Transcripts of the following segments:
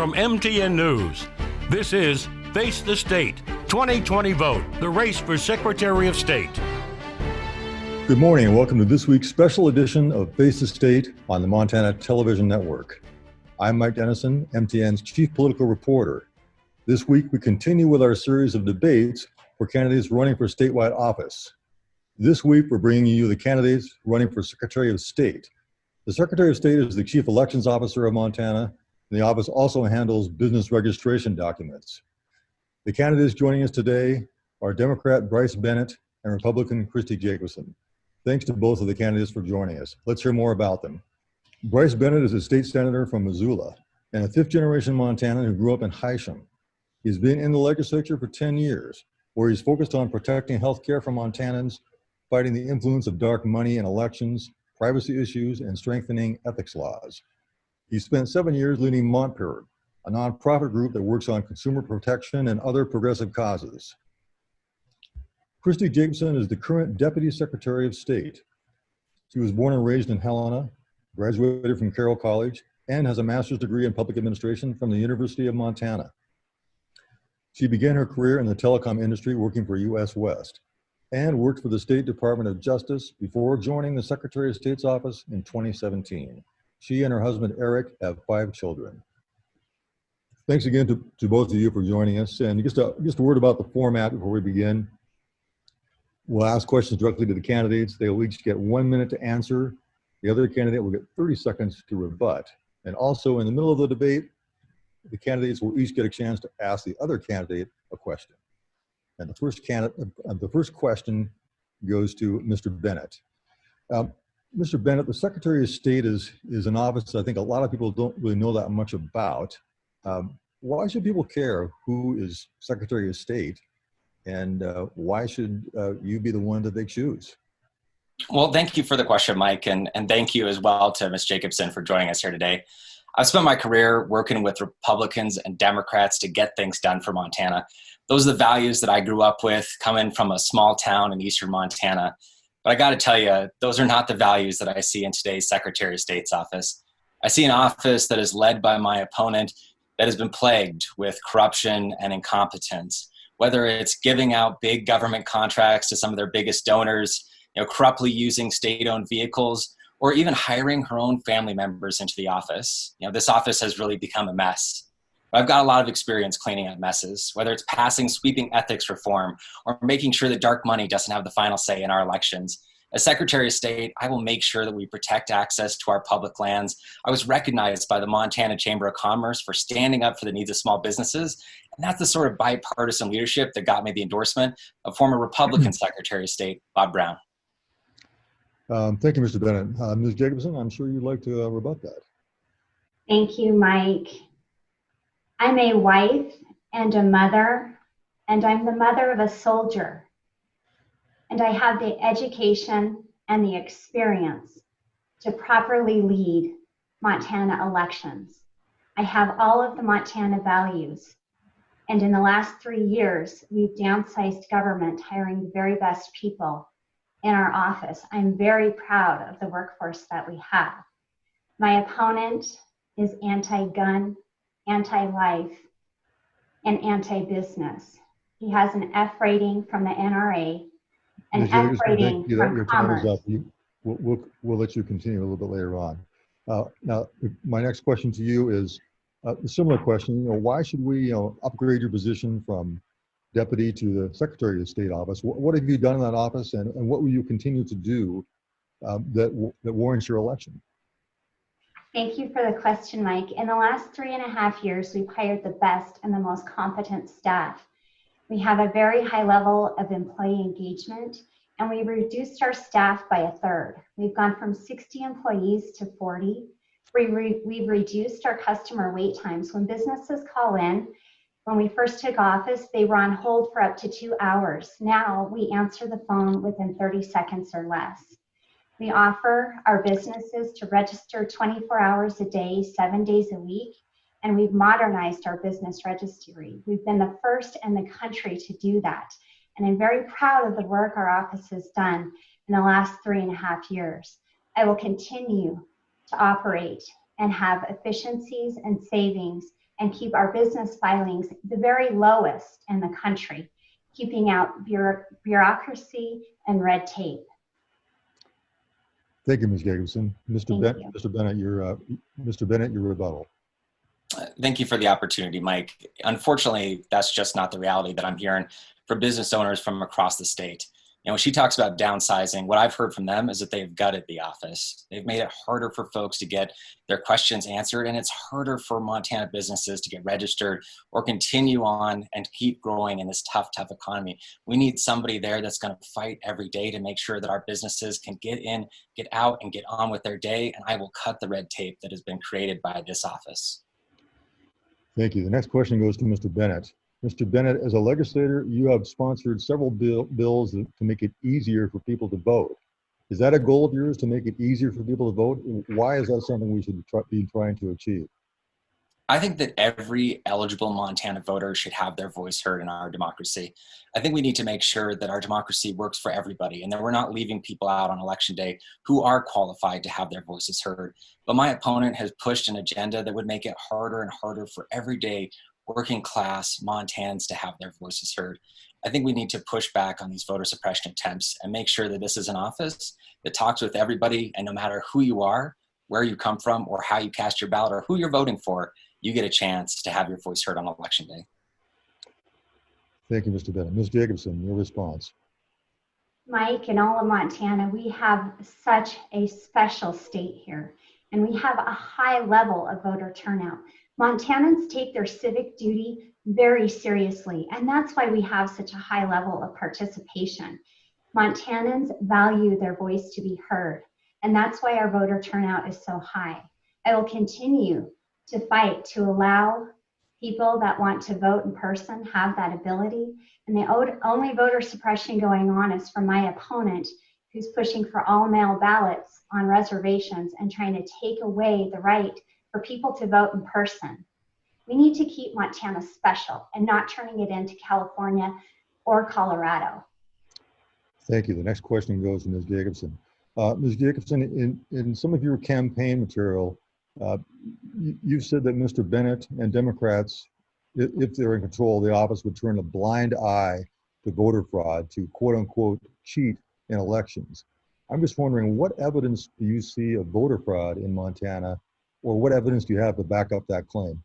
From MTN News, this is Face the State 2020 Vote, the race for Secretary of State. Good morning and welcome to this week's special edition of Face the State on the Montana Television Network. I'm Mike Dennison, MTN's Chief Political Reporter. This week we continue with our series of debates for candidates running for statewide office. This week we're bringing you the candidates running for Secretary of State. The Secretary of State is the Chief Elections Officer of Montana, and the office also handles business registration documents. The candidates joining us today are Democrat Bryce Bennett and Republican Christy Jacobson. Thanks to both of the candidates for joining us. Let's hear more about them. Bryce Bennett is a state senator from Missoula and a fifth-generation Montanan who grew up in Hysham. He's been in the legislature for 10 years, where he's focused on protecting health care for Montanans, fighting the influence of dark money in elections, privacy issues, and strengthening ethics laws. He spent 7 years leading Montpelier, a nonprofit group that works on consumer protection and other progressive causes. Christy Jacobson is the current Deputy Secretary of State. She was born and raised in Helena, graduated from Carroll College, and has a master's degree in public administration from the University of Montana. She began her career in the telecom industry working for US West and worked for the State Department of Justice before joining the Secretary of State's office in 2017. She and her husband, Eric, have 5 children. Thanks again to both of you for joining us. And just a word about the format before we begin. We'll ask questions directly to the candidates. They will each get 1 minute to answer. The other candidate will get 30 seconds to rebut. And also in the middle of the debate, the candidates will each get a chance to ask the other candidate a question. And the first question goes to Mr. Bennett. Mr. Bennett, the Secretary of State is an office I think a lot of people don't really know that much about. Why should people care who is Secretary of State, and why should you be the one that they choose? Well, thank you for the question, Mike, and thank you as well to Ms. Jacobson for joining us here today. I've spent my career working with Republicans and Democrats to get things done for Montana. Those are the values that I grew up with, coming from a small town in eastern Montana. But I got to tell you, those are not the values that I see in today's Secretary of State's office. I see an office that is led by my opponent that has been plagued with corruption and incompetence, whether it's giving out big government contracts to some of their biggest donors, corruptly using state-owned vehicles, or even hiring her own family members into the office. This office has really become a mess. I've got a lot of experience cleaning up messes, whether it's passing sweeping ethics reform or making sure that dark money doesn't have the final say in our elections. As Secretary of State, I will make sure that we protect access to our public lands. I was recognized by the Montana Chamber of Commerce for standing up for the needs of small businesses. And that's the sort of bipartisan leadership that got me the endorsement of former Republican Secretary of State, Bob Brown. Thank you, Mr. Bennett. Ms. Jacobson, I'm sure you'd like to rebut that. Thank you, Mike. I'm a wife and a mother, and I'm the mother of a soldier. And I have the education and the experience to properly lead Montana elections. I have all of the Montana values. And in the last 3 years, we've downsized government, hiring the very best people in our office. I'm very proud of the workforce that we have. My opponent is anti-gun, anti-life, and anti-business. He has an F rating from the NRA, an F rating from Commerce. We'll let you continue a little bit later on. Now, my next question to you is a similar question. Why should we upgrade your position from deputy to the Secretary of State office? What have you done in that office, and what will you continue to do that warrants your election? Thank you for the question, Mike. In the last 3.5 years, we've hired the best and the most competent staff. We have a very high level of employee engagement, and we reduced our staff by 1/3. We've gone from 60 employees to 40. We've reduced our customer wait times. When businesses call in, when we first took office, they were on hold for up to 2 hours. Now we answer the phone within 30 seconds or less. We offer our businesses to register 24 hours a day, 7 days a week, and we've modernized our business registry. We've been the first in the country to do that. And I'm very proud of the work our office has done in the last 3.5 years. I will continue to operate and have efficiencies and savings and keep our business filings the very lowest in the country, keeping out bureaucracy and red tape. Thank you, Ms. Jacobson. Thank you. Mr. Bennett, your rebuttal. Thank you for the opportunity, Mike. Unfortunately, that's just not the reality that I'm hearing from business owners from across the state. When she talks about downsizing, what I've heard from them is that they've gutted the office. They've made it harder for folks to get their questions answered, and it's harder for Montana businesses to get registered or continue on and keep growing in this tough economy. We need somebody there that's going to fight every day to make sure that our businesses can get in, get out, and get on with their day, and I will cut the red tape that has been created by this office. Thank you. The next question goes to Mr. Bennett. Mr. Bennett, as a legislator, you have sponsored several bills to make it easier for people to vote. Is that a goal of yours, to make it easier for people to vote? Why is that something we should be trying to achieve? I think that every eligible Montana voter should have their voice heard in our democracy. I think we need to make sure that our democracy works for everybody and that we're not leaving people out on election day who are qualified to have their voices heard. But my opponent has pushed an agenda that would make it harder and harder for everyday working class Montans to have their voices heard. I think we need to push back on these voter suppression attempts and make sure that this is an office that talks with everybody, and no matter who you are, where you come from, or how you cast your ballot, or who you're voting for, you get a chance to have your voice heard on election day. Thank you, Mr. Bennett. Ms. Jacobson, your response. Mike, in all of Montana, we have such a special state here, and we have a high level of voter turnout. Montanans take their civic duty very seriously, and that's why we have such a high level of participation. Montanans value their voice to be heard, and that's why our voter turnout is so high. I will continue to fight to allow people that want to vote in person have that ability, and the only voter suppression going on is from my opponent, who's pushing for all mail ballots on reservations and trying to take away the right for people to vote in person. We need to keep Montana special and not turning it into California or Colorado. Thank you. The next question goes to Ms. Jacobson. Ms. Jacobson, in some of your campaign material, you've said that Mr. Bennett and Democrats, if they're in control of the office, would turn a blind eye to voter fraud, to quote unquote cheat in elections. I'm just wondering, what evidence do you see of voter fraud in Montana, or what evidence do you have to back up that claim?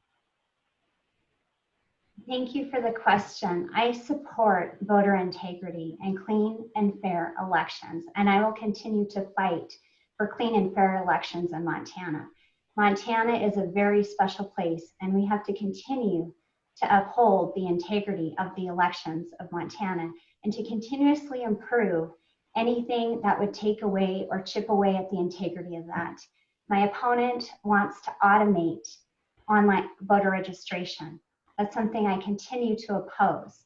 Thank you for the question. I support voter integrity and clean and fair elections, and I will continue to fight for clean and fair elections in Montana. Montana is a very special place, and we have to continue to uphold the integrity of the elections of Montana and to continuously improve anything that would take away or chip away at the integrity of that. My opponent wants to automate online voter registration. That's something I continue to oppose,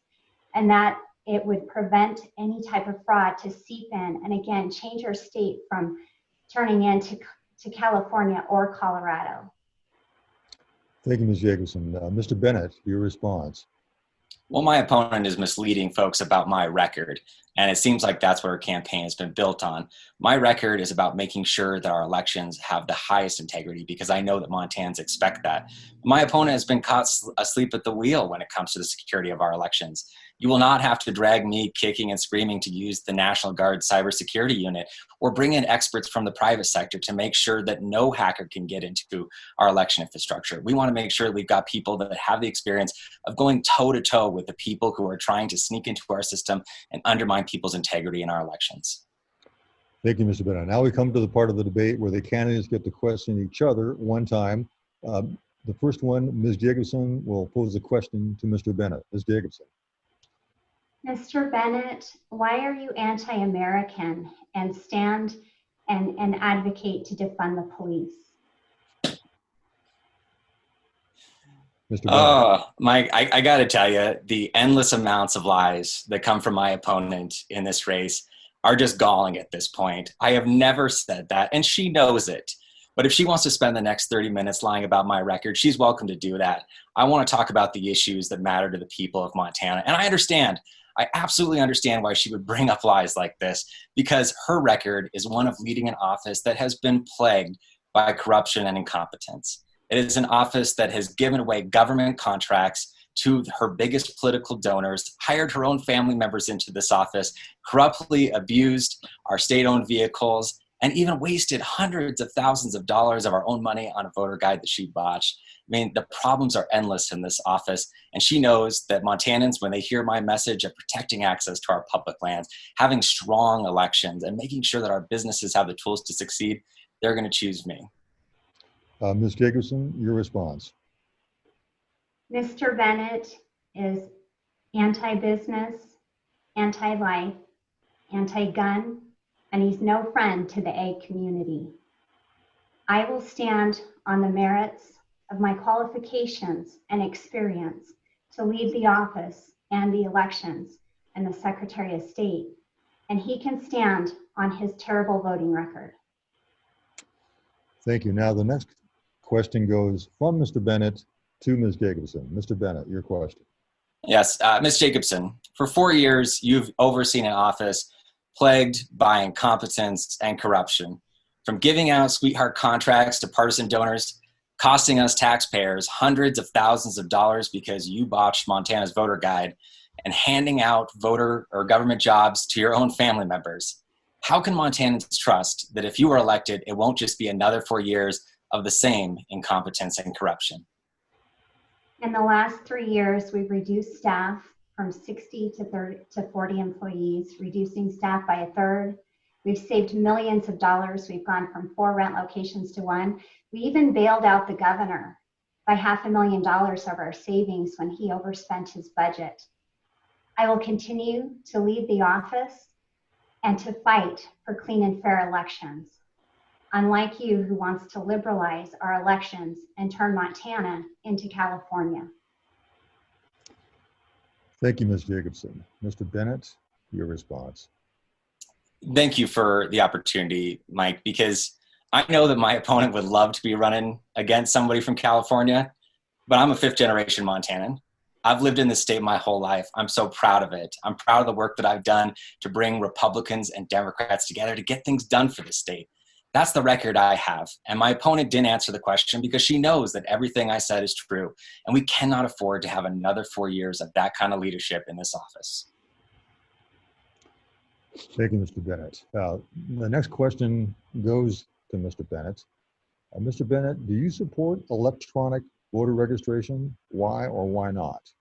and that it would prevent any type of fraud to seep in and again change our state from turning into California or Colorado. Thank you, Ms. Jacobson. Mr. Bennett, your response. Well, my opponent is misleading folks about my record, and it seems like that's what our campaign has been built on. My record is about making sure that our elections have the highest integrity, because I know that Montans expect that. My opponent has been caught asleep at the wheel when it comes to the security of our elections. You will not have to drag me kicking and screaming to use the National Guard cybersecurity unit or bring in experts from the private sector to make sure that no hacker can get into our election infrastructure. We want to make sure that we've got people that have the experience of going toe-to-toe with the people who are trying to sneak into our system and undermine people's integrity in our elections. Thank you, Mr. Bennett. Now we come to the part of the debate where the candidates get to question each other one time. The first one, Ms. Jacobson, will pose a question to Mr. Bennett. Ms. Jacobson. Mr. Bennett, why are you anti-American and stand and advocate to defund the police? Mr. Bennett. Mike, I got to tell you, the endless amounts of lies that come from my opponent in this race are just galling at this point. I have never said that, and she knows it. But if she wants to spend the next 30 minutes lying about my record, she's welcome to do that. I want to talk about the issues that matter to the people of Montana. And I absolutely understand why she would bring up lies like this, because her record is one of leading an office that has been plagued by corruption and incompetence. It is an office that has given away government contracts to her biggest political donors, hired her own family members into this office, corruptly abused our state-owned vehicles, and even wasted hundreds of thousands of dollars of our own money on a voter guide that she botched. I mean, the problems are endless in this office, and she knows that Montanans, when they hear my message of protecting access to our public lands, having strong elections, and making sure that our businesses have the tools to succeed, they're going to choose me. Ms. Jacobson, your response. Mr. Bennett is anti-business, anti-life, anti-gun, and he's no friend to the ag community. I will stand on the merits of my qualifications and experience to lead the office and the elections and the Secretary of State, and he can stand on his terrible voting record. Thank you. Now the next question goes from Mr. Bennett to Ms. Jacobson. Mr. Bennett, your question. Yes, Ms. Jacobson, for 4 years, you've overseen an office plagued by incompetence and corruption. From giving out sweetheart contracts to partisan donors, costing us taxpayers hundreds of thousands of dollars because you botched Montana's voter guide, and handing out voter or government jobs to your own family members. How can Montanans trust that if you are elected, it won't just be another 4 years of the same incompetence and corruption? In the last 3 years, we've reduced staff from 60 to 40 employees, reducing staff by a third. We've saved millions of dollars. We've gone from 4 rent locations to 1. We even bailed out the governor by $500,000 of our savings when he overspent his budget. I will continue to lead the office and to fight for clean and fair elections. Unlike you, who wants to liberalize our elections and turn Montana into California. Thank you, Ms. Jacobson. Mr. Bennett, your response. Thank you for the opportunity, Mike, because I know that my opponent would love to be running against somebody from California, but I'm a 5th-generation Montanan. I've lived in this state my whole life. I'm so proud of it. I'm proud of the work that I've done to bring Republicans and Democrats together to get things done for the state. That's the record I have. And my opponent didn't answer the question because she knows that everything I said is true. And we cannot afford to have another 4 years of that kind of leadership in this office. Thank you, Mr. Bennett. The next question goes to Mr. Bennett. Mr. Bennett, do you support electronic voter registration? Why or why not?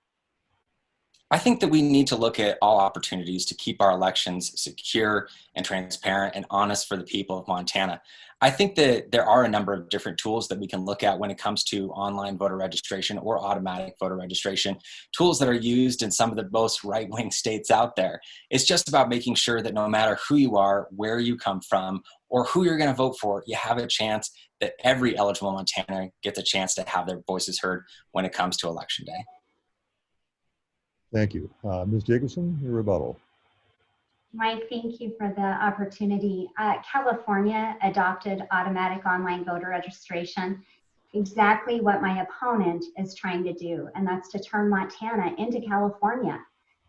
I think that we need to look at all opportunities to keep our elections secure and transparent and honest for the people of Montana. I think that there are a number of different tools that we can look at when it comes to online voter registration or automatic voter registration, tools that are used in some of the most right-wing states out there. It's just about making sure that no matter who you are, where you come from, or who you're going to vote for, you have a chance that every eligible Montana gets a chance to have their voices heard when it comes to Election Day. Thank you. Ms. Jacobson, your rebuttal. Mike, thank you for the opportunity. California adopted automatic online voter registration, exactly what my opponent is trying to do, and that's to turn Montana into California.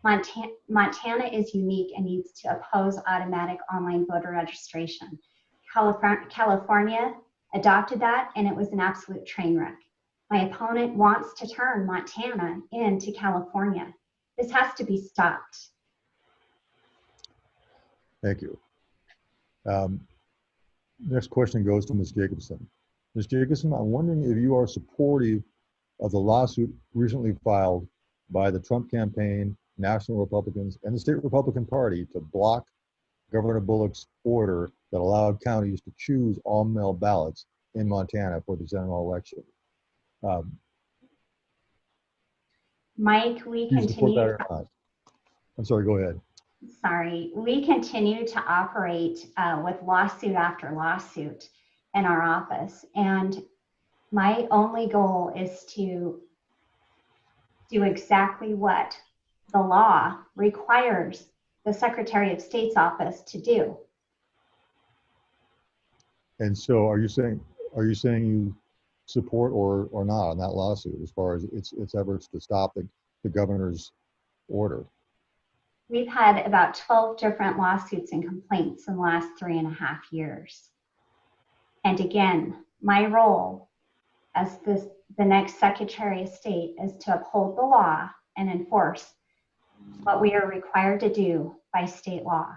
Montana is unique and needs to oppose automatic online voter registration. California adopted that, and it was an absolute train wreck. My opponent wants to turn Montana into California. This has to be stopped. Thank you. Next question goes to Ms. Jacobson. Ms. Jacobson, I'm wondering if you are supportive of the lawsuit recently filed by the Trump campaign, National Republicans, and the State Republican Party to block Governor Bullock's order that allowed counties to choose all mail ballots in Montana for the general election. Mike, we Do you support that continue. or not? I'm sorry, go ahead. Sorry, we continue to operate with lawsuit after lawsuit in our office. And my only goal is to do exactly what the law requires the Secretary of State's office to do. And so are you saying you support or not on that lawsuit as far as its efforts to stop the governor's order? We've had about 12 different lawsuits and complaints in the last 3.5 years. And again, my role as the next Secretary of State is to uphold the law and enforce what we are required to do by state law.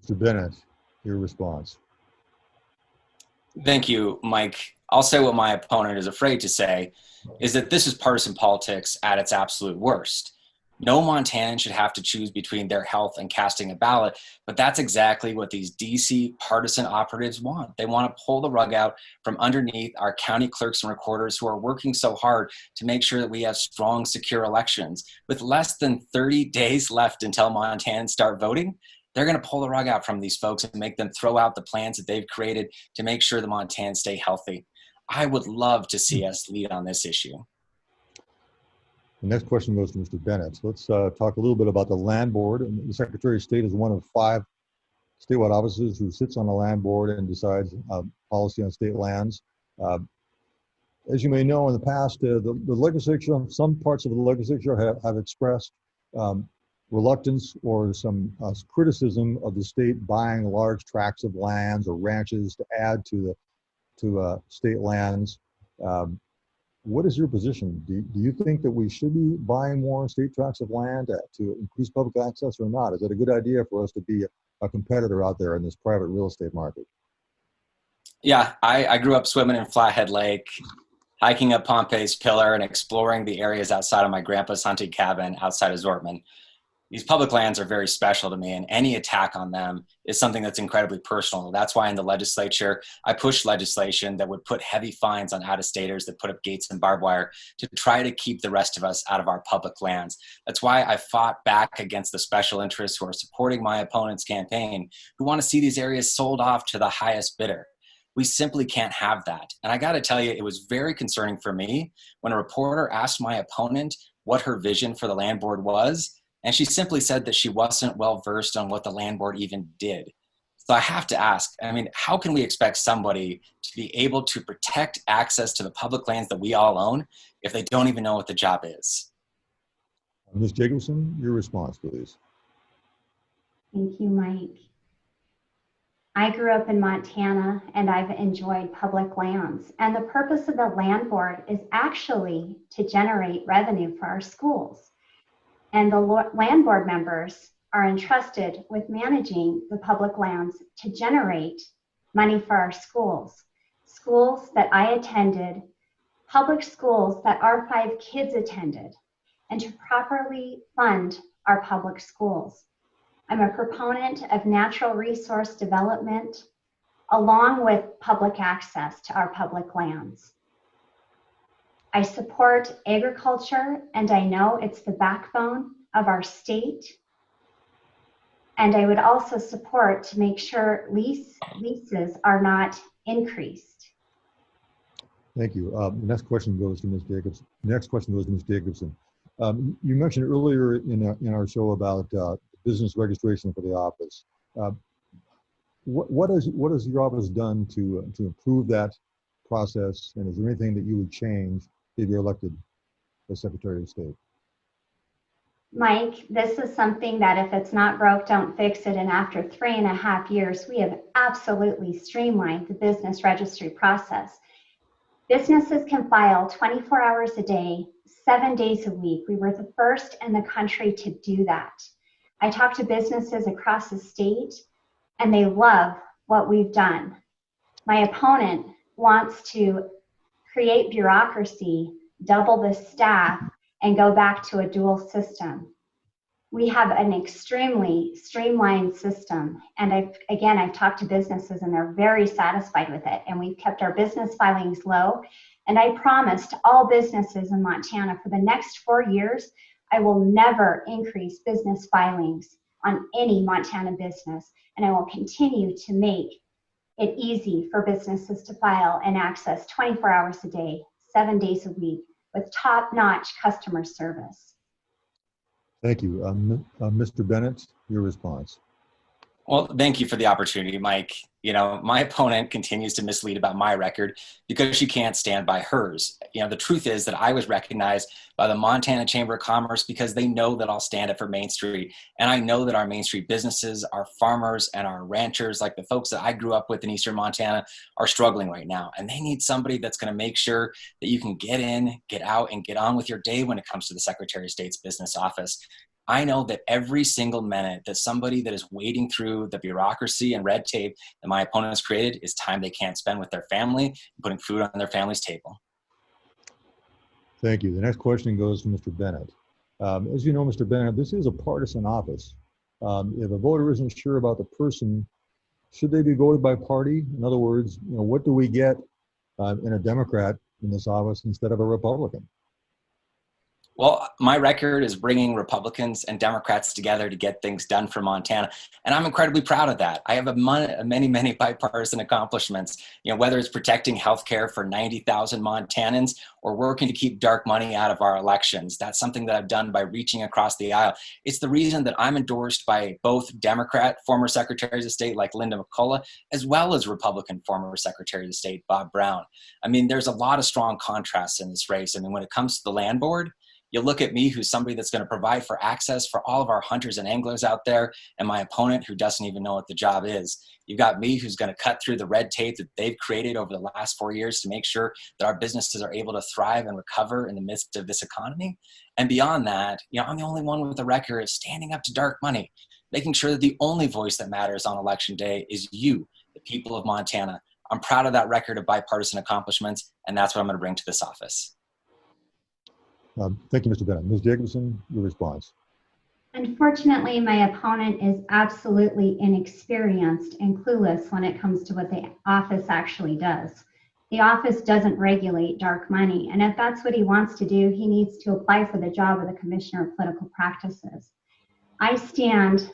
Mr. Bennett, your response. Thank you, Mike. I'll say what my opponent is afraid to say, is that this is partisan politics at its absolute worst. No Montanan should have to choose between their health and casting a ballot, but that's exactly what these DC partisan operatives want. They want to pull the rug out from underneath our county clerks and recorders who are working so hard to make sure that we have strong, secure elections. With less than 30 days left until Montanans start voting, they're going to pull the rug out from these folks and make them throw out the plans that they've created to make sure the Montanans stay healthy. I would love to see us lead on this issue. The next question goes to Mr. Bennett. So let's talk a little bit about the land board. And the Secretary of State is one of 5 statewide officers who sits on the land board and decides policy on state lands. As you may know, in the past, the legislature, some parts of the legislature have expressed reluctance or some criticism of the state buying large tracts of lands or ranches to add to state lands. What is your position? Do you think that we should be buying more state tracts of land to increase public access or not? Is it a good idea for us to be a competitor out there in this private real estate market? Yeah, I grew up swimming in Flathead Lake, hiking up Pompey's Pillar, and exploring the areas outside of my grandpa's hunting cabin outside of Zortman. These public lands are very special to me, and any attack on them is something that's incredibly personal. That's why in the legislature, I pushed legislation that would put heavy fines on out-of-staters that put up gates and barbed wire to try to keep the rest of us out of our public lands. That's why I fought back against the special interests who are supporting my opponent's campaign, who want to see these areas sold off to the highest bidder. We simply can't have that. And I got to tell you, it was very concerning for me when a reporter asked my opponent what her vision for the land board was, and she simply said that she wasn't well versed on what the land board even did. So I have to ask, how can we expect somebody to be able to protect access to the public lands that we all own if they don't even know what the job is? Ms. Jacobson, your response, please. Thank you, Mike. I grew up in Montana and I've enjoyed public lands. And the purpose of the land board is actually to generate revenue for our schools. And the land board members are entrusted with managing the public lands to generate money for our schools. Schools that I attended, public schools that our 5 kids attended, and to properly fund our public schools. I'm a proponent of natural resource development along with public access to our public lands. I support agriculture, and I know it's the backbone of our state. And I would also support to make sure leases are not increased. Thank you. The next question goes to Ms. Jacobson. You mentioned earlier in our show about business registration for the office. What has your office done to improve that process? And is there anything that you would change if you're elected as Secretary of State? Mike, this is something that if it's not broke, don't fix it. And after 3.5 years, we have absolutely streamlined the business registry process. Businesses can file 24 hours a day, 7 days a week. We were the first in the country to do that. I talk to businesses across the state, and they love what we've done. My opponent wants to create bureaucracy, double the staff, and go back to a dual system. We have an extremely streamlined system. And I've talked to businesses and they're very satisfied with it. And we've kept our business filings low. And I promised all businesses in Montana for the next 4 years, I will never increase business filings on any Montana business. And I will continue to make it easy for businesses to file and access 24 hours a day, 7 days a week, with top-notch customer service. Thank you. Mr. Bennett, your response. Well, thank you for the opportunity, Mike. You know, my opponent continues to mislead about my record because she can't stand by hers. You know, the truth is that I was recognized by the Montana Chamber of Commerce because they know that I'll stand up for Main Street. And I know that our Main Street businesses, our farmers and our ranchers, like the folks that I grew up with in Eastern Montana, are struggling right now. And they need somebody that's going to make sure that you can get in, get out, and get on with your day when it comes to the Secretary of State's business office. I know that every single minute that somebody that is wading through the bureaucracy and red tape that my opponent has created is time they can't spend with their family and putting food on their family's table. Thank you. The next question goes to Mr. Bennett. As you know, Mr. Bennett, this is a partisan office. If a voter isn't sure about the person, should they be voted by party? In other words, what do we get in a Democrat in this office instead of a Republican? Well, my record is bringing Republicans and Democrats together to get things done for Montana, and I'm incredibly proud of that. I have many bipartisan accomplishments, whether it's protecting healthcare for 90,000 Montanans or working to keep dark money out of our elections. That's something that I've done by reaching across the aisle. It's the reason that I'm endorsed by both Democrat former secretaries of state like Linda McCullough, as well as Republican former Secretary of State Bob Brown. I mean, there's a lot of strong contrasts in this race. I mean, when it comes to the land board, you look at me, who's somebody that's going to provide for access for all of our hunters and anglers out there, and my opponent who doesn't even know what the job is. You've got me, who's going to cut through the red tape that they've created over the last 4 years to make sure that our businesses are able to thrive and recover in the midst of this economy. And beyond that, I'm the only one with a record of standing up to dark money, making sure that the only voice that matters on election day is you, the people of Montana. I'm proud of that record of bipartisan accomplishments, and that's what I'm going to bring to this office. Thank you, Mr. Bennett. Ms. Jacobson, your response. Unfortunately, my opponent is absolutely inexperienced and clueless when it comes to what the office actually does. The office doesn't regulate dark money, and if that's what he wants to do, he needs to apply for the job of the Commissioner of Political Practices. I stand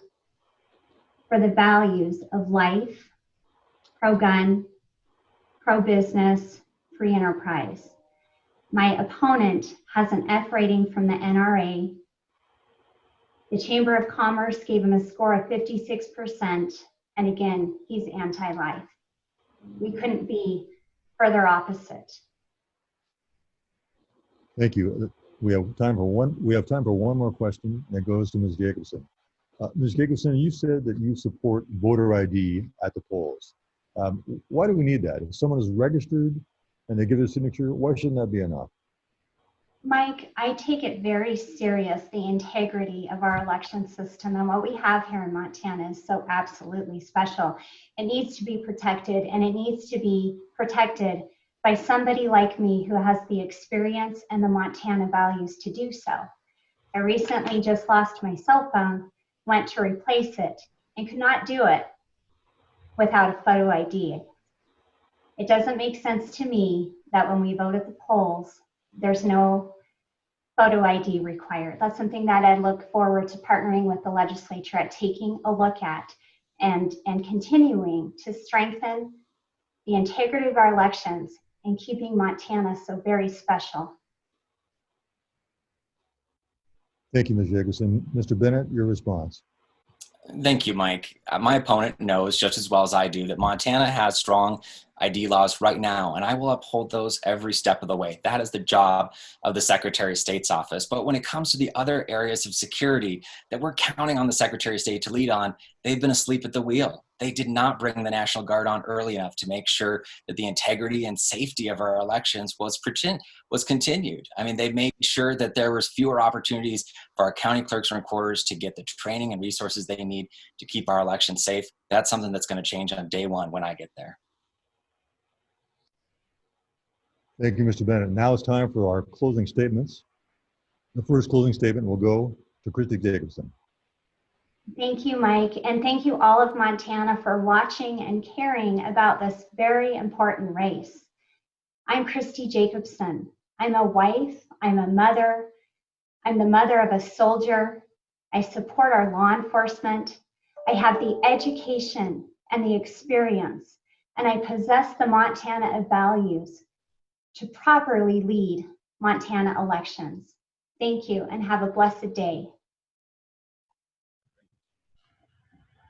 for the values of life, pro-gun, pro-business, free enterprise. My opponent has an F rating from the NRA. The Chamber of Commerce gave him a score of 56%, and again, he's anti-life. We couldn't be further opposite. Thank you. We have time for one more question that goes to Ms. Jacobson. Ms. Jacobson, you said that you support voter ID at the polls. Why do we need that? If someone is registered and they give their signature, why shouldn't that be enough? Mike, I take it very serious, the integrity of our election system, and what we have here in Montana is so absolutely special. It needs to be protected, and it needs to be protected by somebody like me who has the experience and the Montana values to do so. I recently just lost my cell phone, went to replace it, and could not do it without a photo ID. It doesn't make sense to me that when we vote at the polls, there's no photo ID required. That's something that I look forward to partnering with the legislature at taking a look at and continuing to strengthen the integrity of our elections and keeping Montana so very special. Thank you, Ms. Jacobson. Mr. Bennett, your response. Thank you, Mike. My opponent knows just as well as I do that Montana has strong ID laws right now, and I will uphold those every step of the way. That is the job of the Secretary of State's office. But when it comes to the other areas of security that we're counting on the Secretary of State to lead on, they've been asleep at the wheel. They did not bring the National Guard on early enough to make sure that the integrity and safety of our elections was continued. I mean, they made sure that there was fewer opportunities for our county clerks and recorders to get the training and resources they need to keep our elections safe. That's something that's going to change on day one when I get there. Thank you, Mr. Bennett. Now it's time for our closing statements. The first closing statement will go to Christy Jacobson. Thank you, Mike, and thank you all of Montana for watching and caring about this very important race. I'm Christy Jacobson. I'm a wife, I'm a mother, I'm the mother of a soldier. I support our law enforcement. I have the education and the experience, and I possess the Montana values to properly lead Montana elections. Thank you and have a blessed day.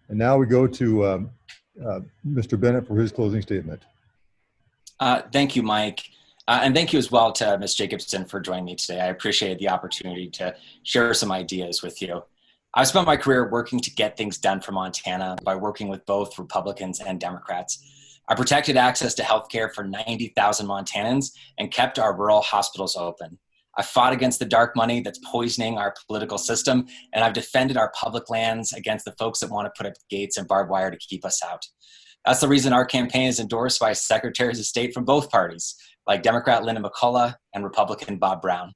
And now we go to Mr. Bennett for his closing statement. Thank you, Mike. And thank you as well to Ms. Jacobson for joining me today. I appreciate the opportunity to share some ideas with you. I've spent my career working to get things done for Montana by working with both Republicans and Democrats. I protected access to healthcare for 90,000 Montanans and kept our rural hospitals open. I fought against the dark money that's poisoning our political system, and I've defended our public lands against the folks that want to put up gates and barbed wire to keep us out. That's the reason our campaign is endorsed by secretaries of state from both parties, like Democrat Linda McCullough and Republican Bob Brown.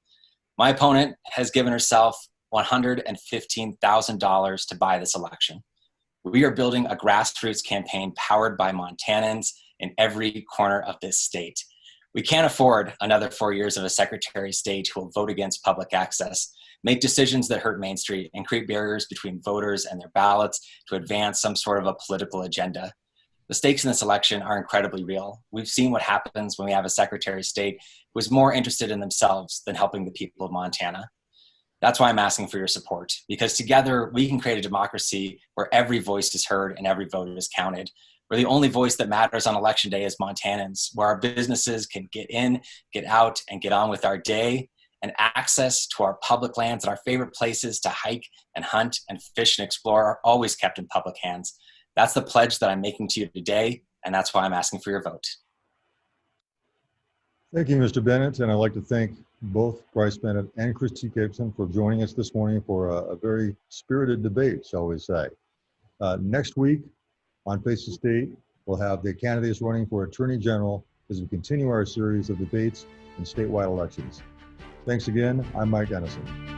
My opponent has given herself $115,000 to buy this election. We are building a grassroots campaign powered by Montanans in every corner of this state. We can't afford another 4 years of a Secretary of State who will vote against public access, make decisions that hurt Main Street, and create barriers between voters and their ballots to advance some sort of a political agenda. The stakes in this election are incredibly real. We've seen what happens when we have a Secretary of State who is more interested in themselves than helping the people of Montana. That's why I'm asking for your support, because together we can create a democracy where every voice is heard and every vote is counted, where the only voice that matters on election day is Montanans, where our businesses can get in, get out, and get on with our day, and access to our public lands and our favorite places to hike and hunt and fish and explore are always kept in public hands. That's the pledge that I'm making to you today, and that's why I'm asking for your vote. Thank you, Mr. Bennett, and I'd like to thank both Bryce Bennett and Christy Jacobson for joining us this morning for a very spirited debate, shall we say. Next week on Face the State, we'll have the candidates running for Attorney General as we continue our series of debates in statewide elections. Thanks again. I'm Mike Dennison.